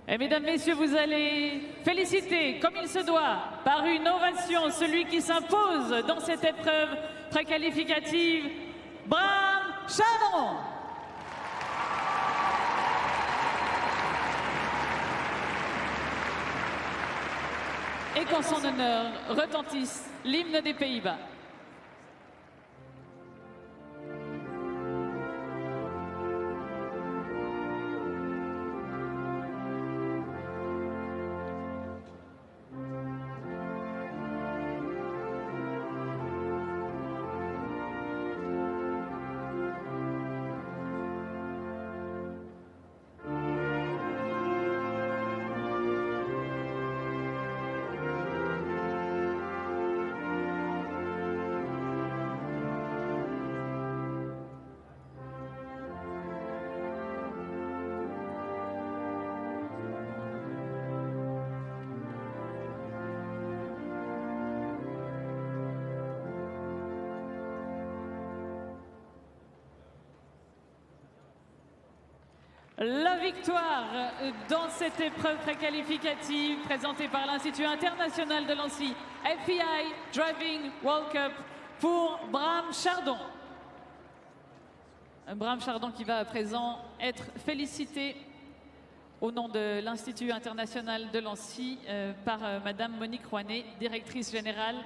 Et mesdames, messieurs, vous allez féliciter, comme il se doit, par une ovation, celui qui s'impose dans cette épreuve préqualificative, Bram Chardon. Et qu'en son honneur retentisse l'hymne des Pays-Bas. La victoire dans cette épreuve préqualificative présentée par l'Institut international de Nancy, FEI Driving World Cup pour Bram Chardon. Bram Chardon qui va à présent être félicité au nom de l'Institut international de Nancy par Madame Monique Rouanet, directrice générale.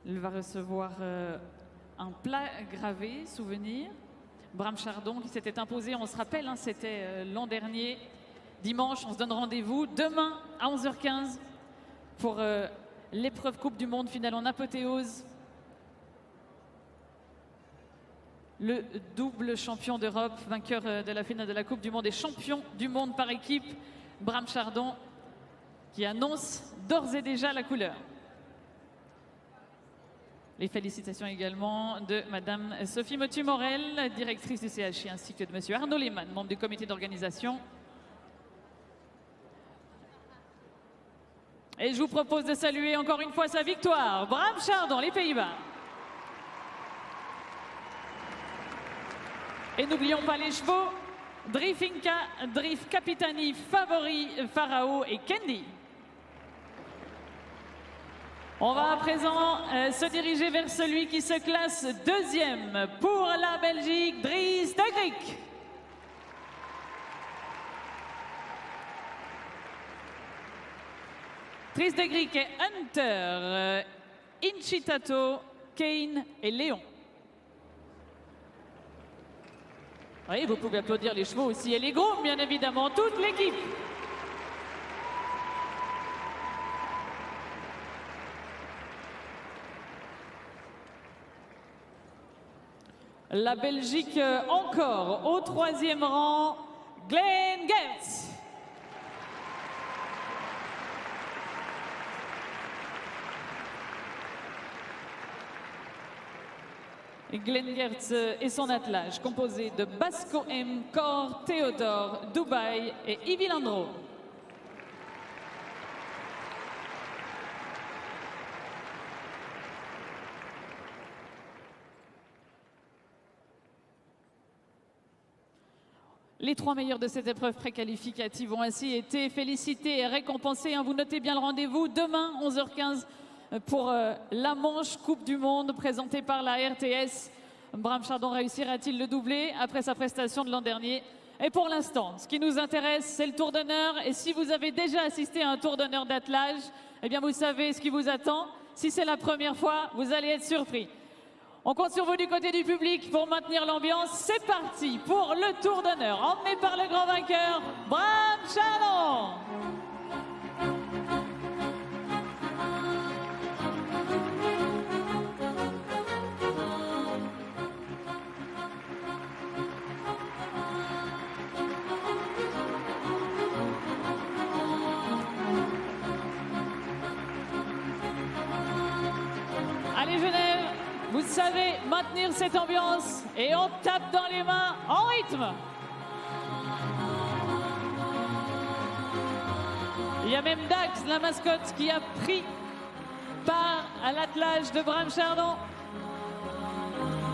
Il va recevoir un plat gravé, souvenir. Bram Chardon qui s'était imposé, on se rappelle, hein, c'était l'an dernier. Dimanche, on se donne rendez-vous demain à 11h15 pour l'épreuve Coupe du Monde finale en apothéose. Le double champion d'Europe, vainqueur de la finale de la Coupe du Monde et champion du monde par équipe, Bram Chardon, qui annonce d'ores et déjà la couleur. Les félicitations également de Madame Sophie Motu-Morel, directrice du CHI, ainsi que de Monsieur Arnaud Lehmann, membre du comité d'organisation. Et je vous propose de saluer encore une fois sa victoire, Bram Chardon, les Pays-Bas. Et n'oublions pas les chevaux, Dries Capitani, Favori, Pharao et Candy. On va à présent se diriger vers celui qui se classe deuxième pour la Belgique, Dries Degrieck. Dries Degrieck et Hunter, Inchitato, Kane et Léon. Oui, vous pouvez applaudir les chevaux aussi et les groupes, bien évidemment, toute l'équipe. La Belgique encore au troisième rang, Geerts. Geerts et son attelage composé de Basco M, Cor, Théodore, Dubaï et Yves Landreau. Les 3 meilleurs de cette épreuve préqualificative ont ainsi été félicités et récompensés. Vous notez bien le rendez-vous demain, 11h15, pour la manche Coupe du Monde présentée par la RTS. Bram Chardon réussira-t-il le doublé après sa prestation de l'an dernier? Et pour l'instant, ce qui nous intéresse, c'est le tour d'honneur. Et si vous avez déjà assisté à un tour d'honneur d'attelage, eh bien vous savez ce qui vous attend. Si c'est la première fois, vous allez être surpris. On compte sur vous du côté du public pour maintenir l'ambiance. C'est parti pour le tour d'honneur, emmené par le grand vainqueur, Bram Chardon. Allez Genève, vous savez maintenir cette ambiance et on tape dans les mains en rythme. Il y a même Dax, la mascotte, qui a pris part à l'attelage de Bram Chardon.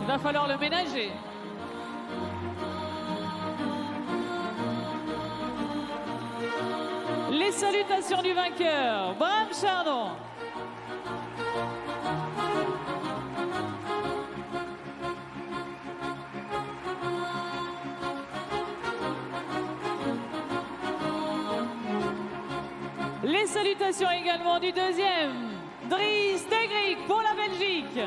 Il va falloir le ménager. Les salutations du vainqueur, Bram Chardon. Les salutations également du deuxième, Dries Degrieck pour la Belgique.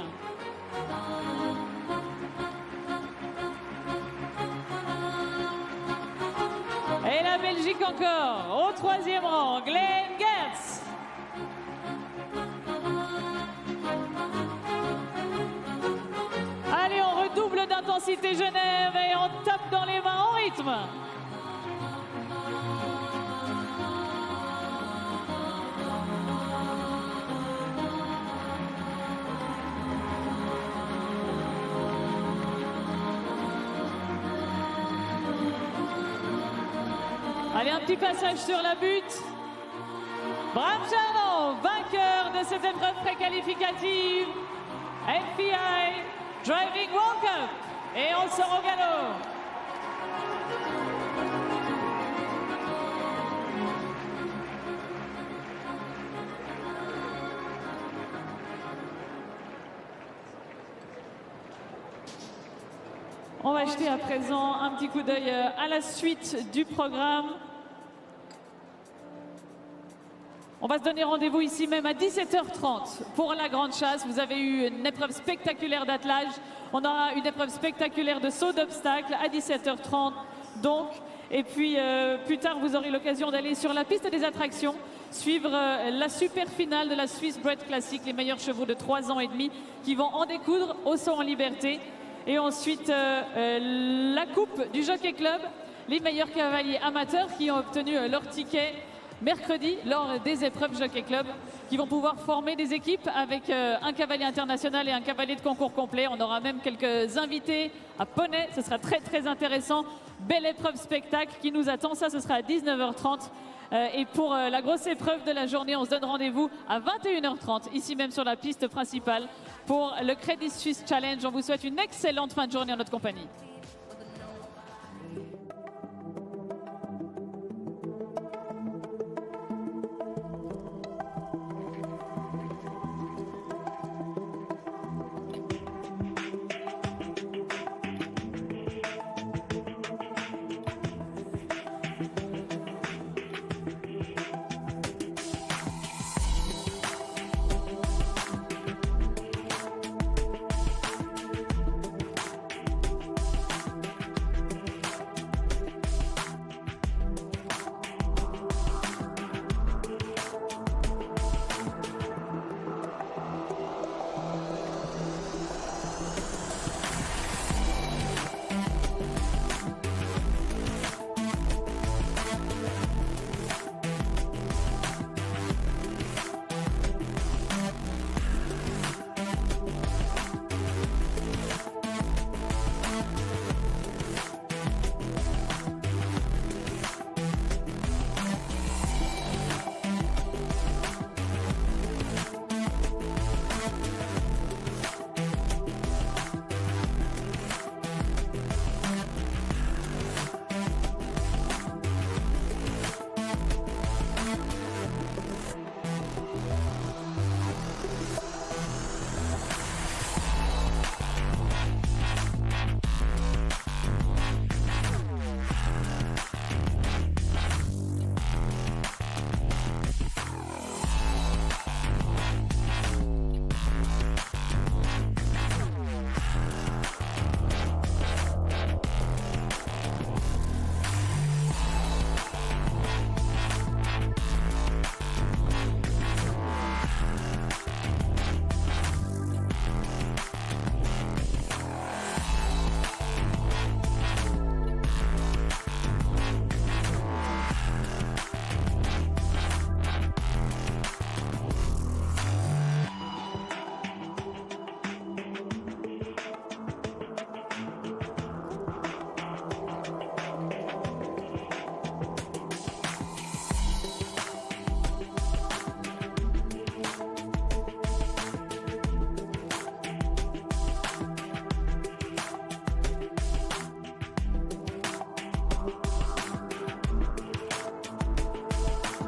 Et la Belgique encore, au 3e rang, Geerts. Allez, on redouble d'intensité Genève et on tape dans les mains en rythme. Allez, un petit passage sur la butte. Bram Chardon, vainqueur de cette épreuve préqualificative. FEI Driving World Cup. Et on sort au galop. On va jeter à présent un petit coup d'œil à la suite du programme. On va se donner rendez-vous ici même à 17h30 pour la grande chasse. Vous avez eu une épreuve spectaculaire d'attelage. On aura une épreuve spectaculaire de saut d'obstacle à 17h30 donc. Et puis plus tard, vous aurez l'occasion d'aller sur la piste des attractions, suivre la super finale de la Swiss Bred Classic, les meilleurs chevaux de 3 ans et demi qui vont en découdre au saut en liberté. Et ensuite, la coupe du Jockey Club, les meilleurs cavaliers amateurs qui ont obtenu leur ticket mercredi lors des épreuves Jockey Club, qui vont pouvoir former des équipes avec un cavalier international et un cavalier de concours complet. On aura même quelques invités à poney, ce sera très très intéressant. Belle épreuve spectacle qui nous attend, ça ce sera à 19h30. Et pour la grosse épreuve de la journée, on se donne rendez-vous à 21h30, ici même sur la piste principale, pour le Credit Suisse Challenge. On vous souhaite une excellente fin de journée en notre compagnie.